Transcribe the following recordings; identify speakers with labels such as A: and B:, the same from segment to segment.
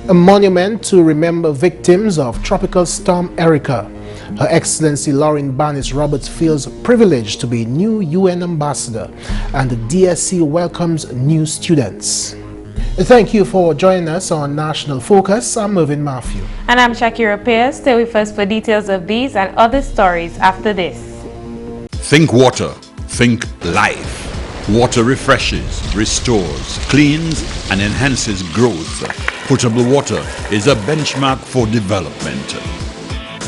A: A monument to remember victims of Tropical Storm Erika. Her Excellency Loreen Bannis-Roberts feels privileged to be new UN ambassador, and the DSC welcomes new students. Thank you for joining us on National Focus. I'm Mervin.
B: And I'm Shaakira Pierre. Stay with us for details of these and other stories after this.
C: Think water, think life. Water refreshes, restores, cleans, and enhances growth. Potable water is a benchmark for development.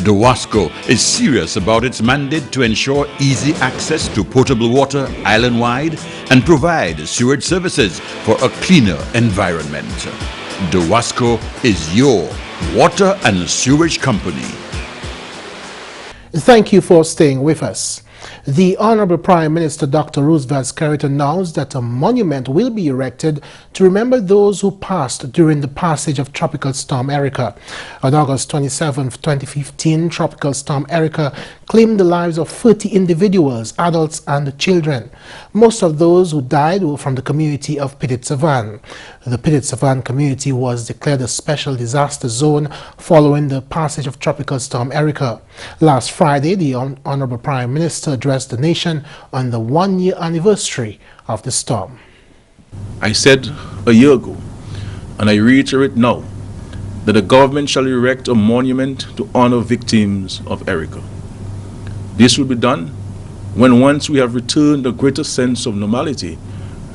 C: The Wasco is serious about its mandate to ensure easy access to potable water island-wide and provide sewage services for a cleaner environment. The Wasco is your water and sewage company.
A: Thank you for staying with us. The Honorable Prime Minister Dr. Roosevelt Skerrit announced that a monument will be erected to remember those who passed during the passage of Tropical Storm Erika. On August 27, 2015, Tropical Storm Erika claimed the lives of 30 individuals, adults and children. Most of those who died were from the community of Petit Savan. The Petit Savan community was declared a special disaster zone following the passage of Tropical Storm Erika. Last Friday, the Honorable Prime Minister addressed the nation on the one-year anniversary of the storm.
D: I said a year ago, and I reiterate now, that the government shall erect a monument to honor victims of Erika. This will be done when once we have returned a greater sense of normality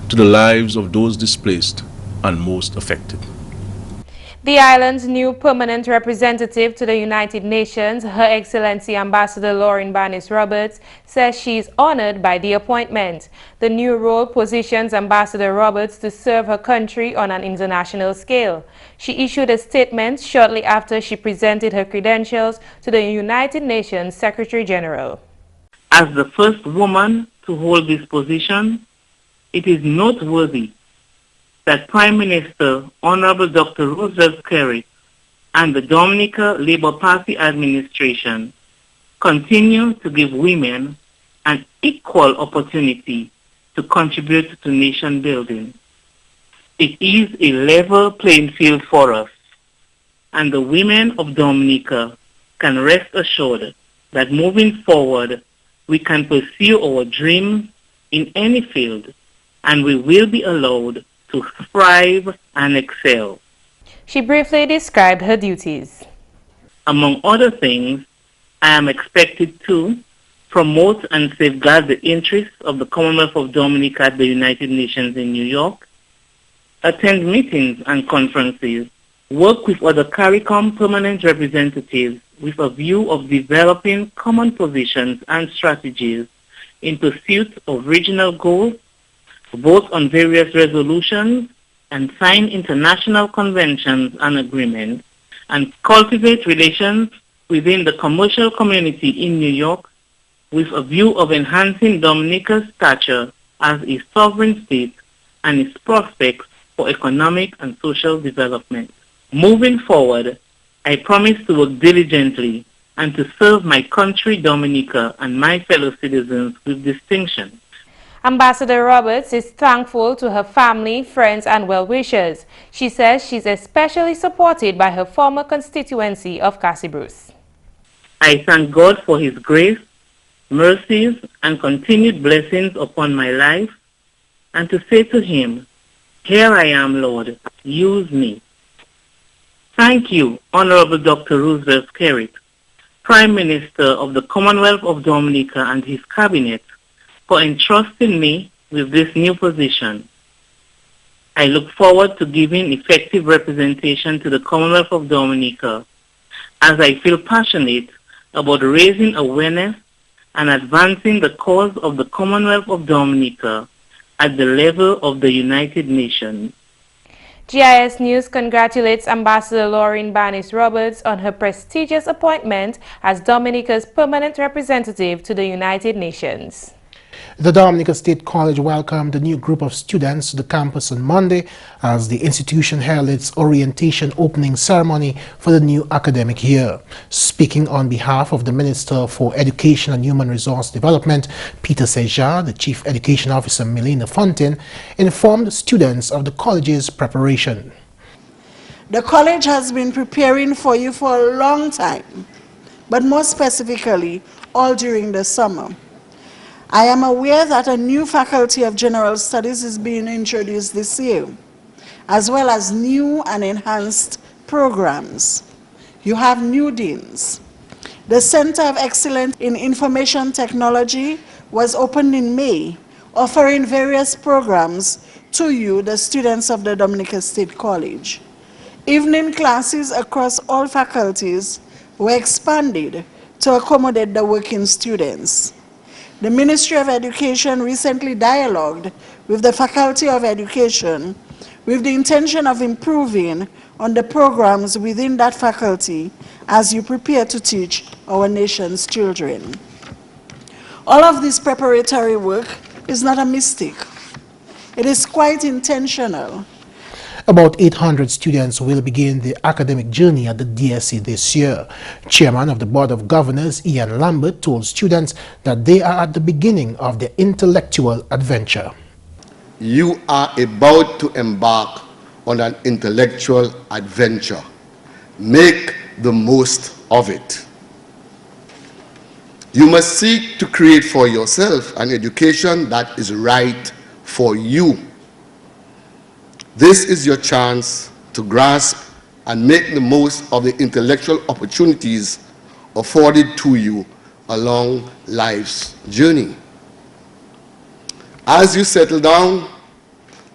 D: to the lives of those displaced and most affected.
B: The island's new permanent representative to the United Nations, Her Excellency Ambassador Loreen Bannis-Roberts, says she is honored by the appointment. The new role positions Ambassador Roberts to serve her country on an international scale. She issued a statement shortly after she presented her credentials to the United Nations Secretary General.
E: As the first woman to hold this position, it is noteworthy that Prime Minister Honorable Dr. Roosevelt Skerrit and the Dominican Labour Party administration continue to give women an equal opportunity to contribute to nation building. It is a level playing field for us, and the women of Dominica can rest assured that moving forward we can pursue our dreams in any field, and we will be allowed to thrive and excel.
B: She briefly described her duties.
E: Among other things, I am expected to promote and safeguard the interests of the Commonwealth of Dominica at the United Nations in New York, attend meetings and conferences, work with other CARICOM permanent representatives with a view of developing common positions and strategies in pursuit of regional goals, vote on various resolutions, and sign international conventions and agreements, and cultivate relations within the commercial community in New York with a view of enhancing Dominica's stature as a sovereign state and its prospects for economic and social development. Moving forward, I promise to work diligently and to serve my country, Dominica, and my fellow citizens with distinction.
B: Ambassador Roberts is thankful to her family, friends and well-wishers. She says she's especially supported by her former constituency of Cassibruce.
E: I thank God for His grace, mercies and continued blessings upon my life, and to say to Him, "Here I am, Lord, use me." Thank you, Honorable Dr. Roosevelt Skerrit, Prime Minister of the Commonwealth of Dominica and his Cabinet, for entrusting me with this new position. I look forward to giving effective representation to the Commonwealth of Dominica, as I feel passionate about raising awareness and advancing the cause of the Commonwealth of Dominica at the level of the United Nations.
B: GIS News congratulates Ambassador Loreen Bannis-Roberts on her prestigious appointment as Dominica's permanent representative to the United Nations.
A: The Dominica State College welcomed a new group of students to the campus on Monday as the institution held its orientation opening ceremony for the new academic year. Speaking on behalf of the Minister for Education and Human Resource Development, Peter Seja, the Chief Education Officer, Melina Fontaine, informed students of the college's preparation.
F: The college has been preparing for you for a long time, but more specifically, all during the summer. I am aware that a new faculty of general studies is being introduced this year, as well as new and enhanced programs. You have new deans. The Center of Excellence in Information Technology was opened in May, offering various programs to you, the students of the Dominica State College. Evening classes across all faculties were expanded to accommodate the working students. The Ministry of Education recently dialogued with the Faculty of Education with the intention of improving on the programs within that faculty as you prepare to teach our nation's children. All of this preparatory work is not a mistake. It is quite intentional.
A: About 800 students will begin the academic journey at the DSE this year. Chairman of the Board of Governors, Ian Lambert, told students that they are at the beginning of their intellectual adventure.
G: You are about to embark on an intellectual adventure. Make the most of it. You must seek to create for yourself an education that is right for you. This is your chance to grasp and make the most of the intellectual opportunities afforded to you along life's journey. As you settle down,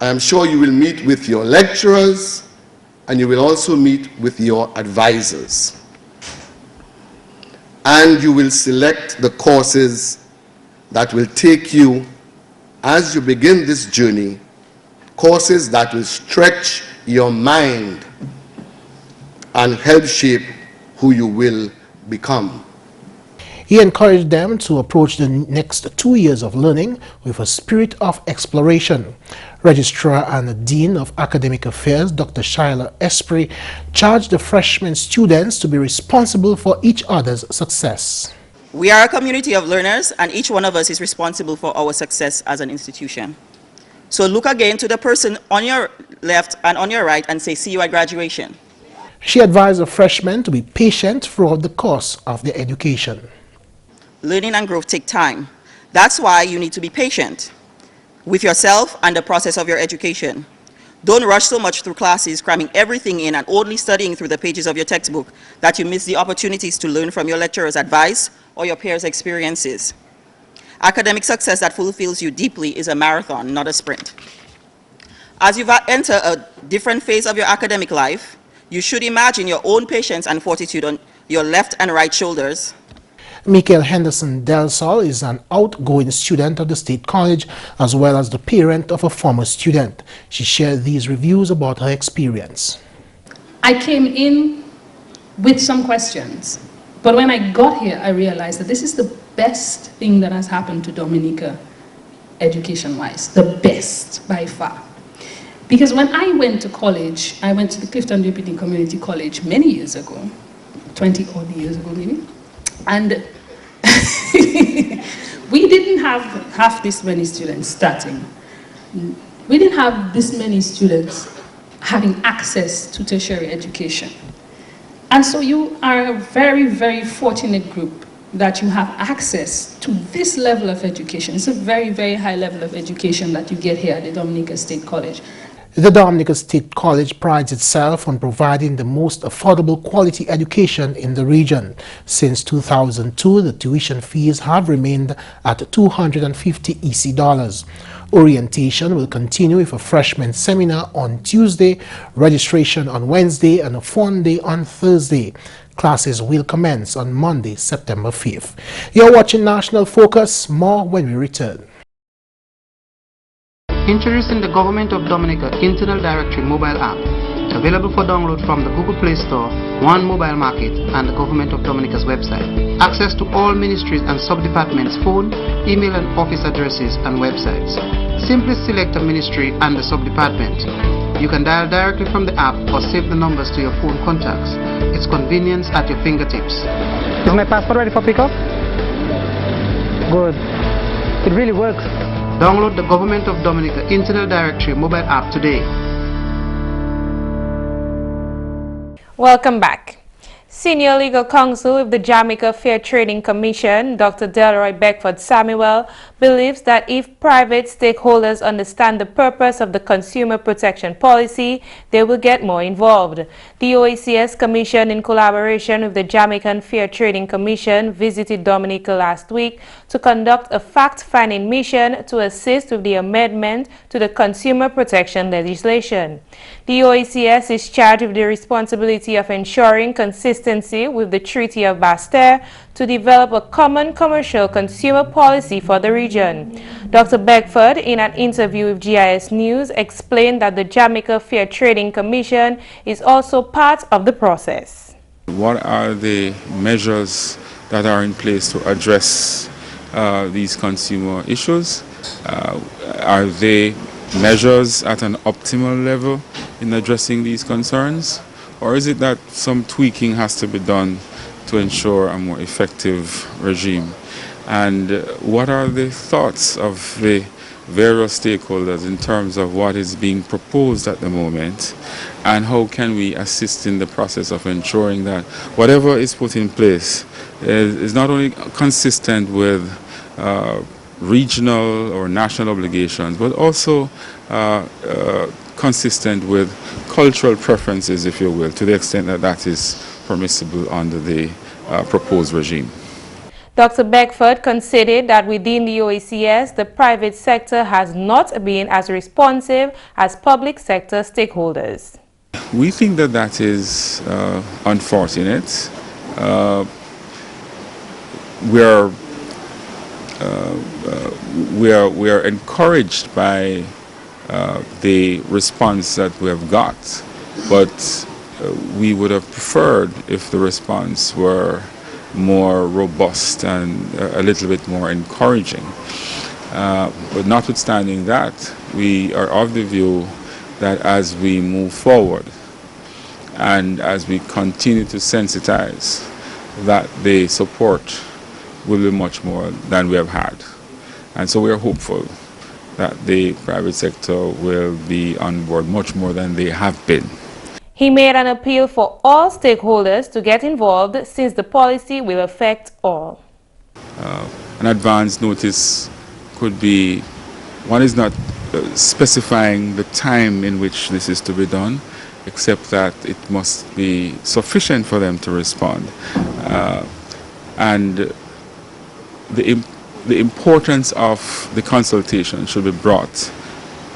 G: I am sure you will meet with your lecturers and you will also meet with your advisors. And you will select the courses that will take you, as you begin this journey, courses that will stretch your mind and help shape who you will become.
A: He encouraged them to approach the next 2 years of learning with a spirit of exploration. Registrar and Dean of Academic Affairs, Dr. Shaakira Esprit, charged the freshman students to be responsible for each other's success.
H: We are a community of learners, and each one of us is responsible for our success as an institution. So look again to the person on your left and on your right and say, see you at graduation.
A: She advised the freshmen to be patient throughout the course of their education.
H: Learning and growth take time. That's why you need to be patient with yourself and the process of your education. Don't rush so much through classes, cramming everything in and only studying through the pages of your textbook that you miss the opportunities to learn from your lecturer's advice or your peers' experiences. Academic success that fulfills you deeply is a marathon, not a sprint. As you enter a different phase of your academic life, you should imagine your own patience and fortitude on your left and right shoulders.
A: Michael Henderson Del Sol is an outgoing student of the State College as well as the parent of a former student. She shared these reviews about her experience.
I: I came in with some questions, but when I got here, I realized that this is the best thing that has happened to Dominica education-wise, the best by far. Because when I went to college, I went to the Clifton Deputy Community College many years ago, 20 odd years ago maybe, and we didn't have half this many students starting. We didn't have this many students having access to tertiary education. And so you are a very, very fortunate group that you have access to this level of education. It's a very, very high level of education that you get here at the Dominica State College.
A: The Dominica State College prides itself on providing the most affordable quality education in the region. Since 2002, the tuition fees have remained at 250 EC dollars. Orientation will continue with a freshman seminar on Tuesday, registration on Wednesday, and a fun day on Thursday. Classes will commence on Monday, September 5th. You're watching National Focus. More when we return.
J: Introducing the Government of Dominica Internal Directory mobile app, available for download from the Google Play Store, One Mobile Market, and the Government of Dominica's website. Access to all ministries and sub-departments' phone, email and office addresses and websites. Simply select a ministry and the sub-department. You can dial directly from the app or save the numbers to your phone contacts. It's convenience at your fingertips.
K: Is my passport ready for pickup? Good. It really works.
J: Download the Government of Dominica Internal Directory mobile app today.
B: Welcome back. Senior Legal Counsel with the Jamaica Fair Trading Commission, Dr. Delroy Beckford Samuel, believes that if private stakeholders understand the purpose of the consumer protection policy, they will get more involved. The OACS Commission, in collaboration with the Jamaican Fair Trading Commission, visited Dominica last week to conduct a fact-finding mission to assist with the amendment to the consumer protection legislation. The OACS is charged with the responsibility of ensuring consistency with the Treaty of Bastille to develop a common commercial consumer policy for the region. Dr. Beckford, in an interview with GIS News, explained that the Jamaica Fair Trading Commission is also part of the process.
L: What are the measures that are in place to address these consumer issues? Are they measures at an optimal level in addressing these concerns? Or is it that some tweaking has to be done to ensure a more effective regime? And what are the thoughts of the various stakeholders in terms of what is being proposed at the moment? And how can we assist in the process of ensuring that whatever is put in place is not only consistent with regional or national obligations, but also consistent with cultural preferences, if you will, to the extent that that is permissible under the proposed regime.
B: Dr. Beckford considered that within the OACS, the private sector has not been as responsive as public sector stakeholders.
L: We think that that is unfortunate. We are encouraged by the response that we have got, but we would have preferred if the response were more robust and a little bit more encouraging. But notwithstanding that, we are of the view that as we move forward and as we continue to sensitize, that the support will be much more than we have had. And so we are hopeful that the private sector will be on board much more than they have been.
B: He made an appeal for all stakeholders to get involved since the policy will affect all.
L: An advance notice could be, one is not specifying the time in which this is to be done, except that it must be sufficient for them to respond. And the importance of the consultation should be brought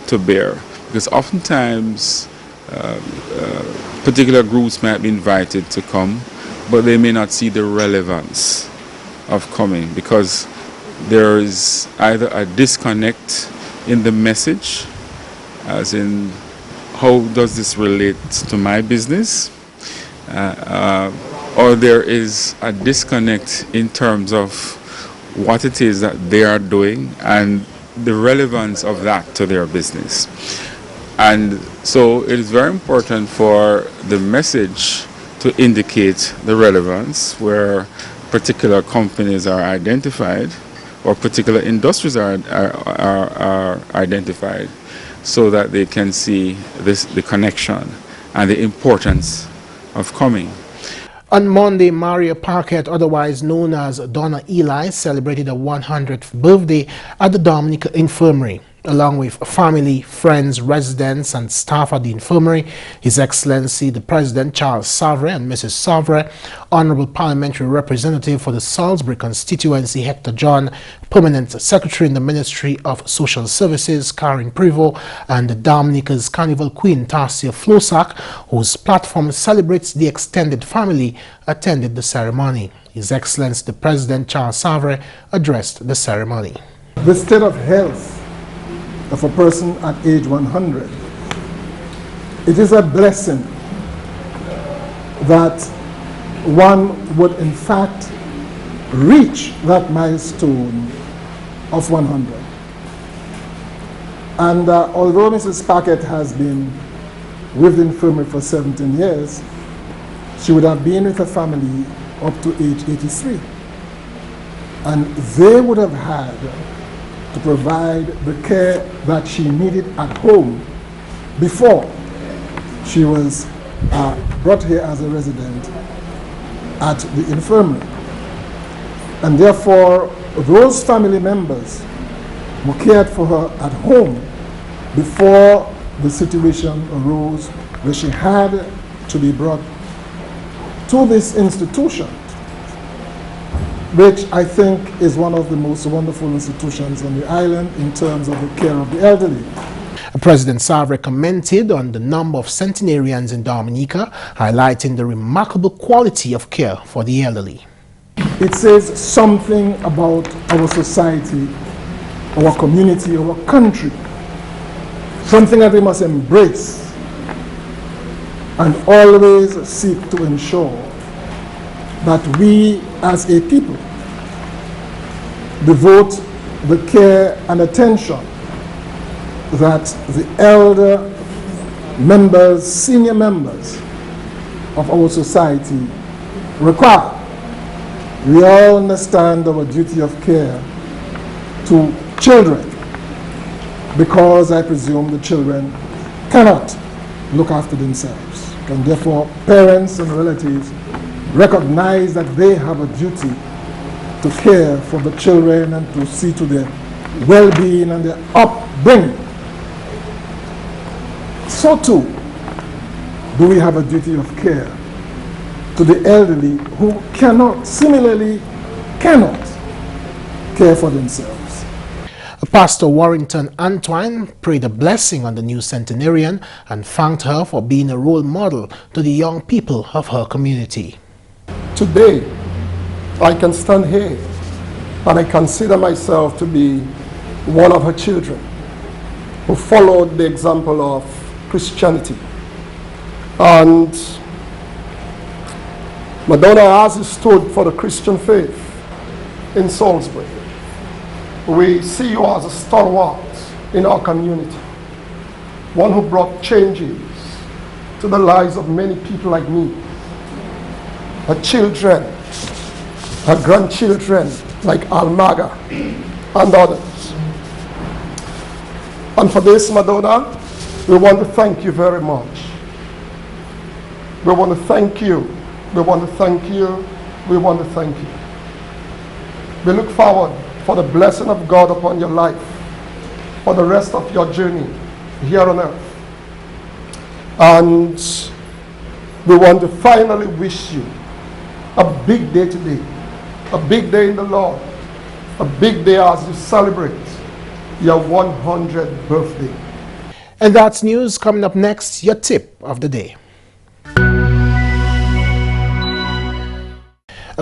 L: to bear, because oftentimes particular groups might be invited to come, but they may not see the relevance of coming because there is either a disconnect in the message, as in how does this relate to my business, or there is a disconnect in terms of what it is that they are doing and the relevance of that to their business. And so it is very important for the message to indicate the relevance where particular companies are identified or particular industries are identified, so that they can see the connection and the importance of coming.
A: On Monday, Maria Parkett, otherwise known as Donna Eli, celebrated her 100th birthday at the Dominican Infirmary. Along with family, friends, residents, and staff at the infirmary, His Excellency the President Charles Savre and Mrs. Savre, Honorable Parliamentary Representative for the Salisbury constituency Hector John, Permanent Secretary in the Ministry of Social Services Karen Prevost, and Dominica's Carnival Queen Tasia Flosak, whose platform celebrates the extended family, attended the ceremony. His Excellency the President Charles Savre addressed the ceremony.
M: The state of health of a person at age 100. It is a blessing that one would in fact reach that milestone of 100. And although Mrs. Parkett has been with the infirmary for 17 years, she would have been with her family up to age 83. And they would have had to provide the care that she needed at home before she was are brought here as a resident at the infirmary. And therefore, those family members who cared for her at home before the situation arose where she had to be brought to this institution, which I think is one of the most wonderful institutions on the island in terms of the care of the elderly.
A: President Savre commented on the number of centenarians in Dominica, highlighting the remarkable quality of care for the elderly.
M: It says something about our society, our community, our country, something that we must embrace and always seek to ensure that we as a people devote the care and attention that the elder members, senior members of our society require. We all understand our duty of care to children, because I presume the children cannot look after themselves. And therefore, parents and relatives recognize that they have a duty to care for the children and to see to their well-being and their upbringing. So too, do we have a duty of care to the elderly who similarly cannot care for themselves.
A: Pastor Warrington Antoine prayed a blessing on the new centenarian and thanked her for being a role model to the young people of her community.
N: Today, I can stand here and I consider myself to be one of her children who followed the example of Christianity. And Madonna has stood for the Christian faith in Salisbury. We see you as a stalwart in our community, one who brought changes to the lives of many people like me, her children, her grandchildren like Almaga and others. And for this, Madonna, we want to thank you very much. We want to thank you. We want to thank you. We want to thank you. We look forward for the blessing of God upon your life for the rest of your journey here on earth. And we want to finally wish you a big day today, a big day in the Lord, a big day as you celebrate your 100th birthday.
A: And that's news. Coming up next, your tip of the day.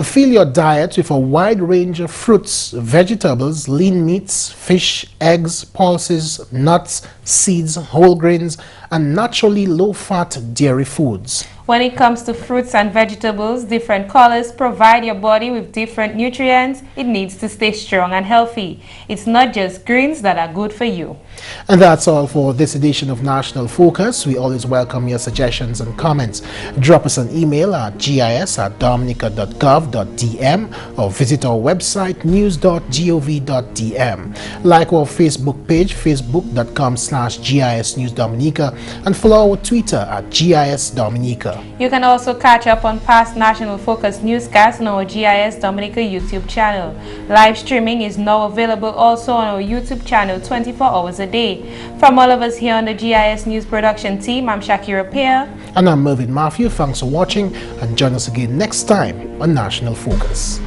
A: Fill your diet with a wide range of fruits, vegetables, lean meats, fish, eggs, pulses, nuts, seeds, whole grains, and naturally low-fat dairy foods.
B: When it comes to fruits and vegetables, different colors provide your body with different nutrients it needs to stay strong and healthy. It's not just greens that are good for you.
A: And that's all for this edition of National Focus. We always welcome your suggestions and comments. Drop us an email at gis@dominica.gov.dm or visit our website news.gov.dm. Like our Facebook page, facebook.com/GIS News Dominica, and follow our Twitter at GIS Dominica.
B: You can also catch up on past National Focus newscasts on our GIS Dominica YouTube channel. Live streaming is now available also on our YouTube channel 24 hours a day. From all of us here on the GIS News production team, I'm Shaakira, Pierre.
A: And I'm Mervin. Thanks for watching, and join us again next time on National Focus.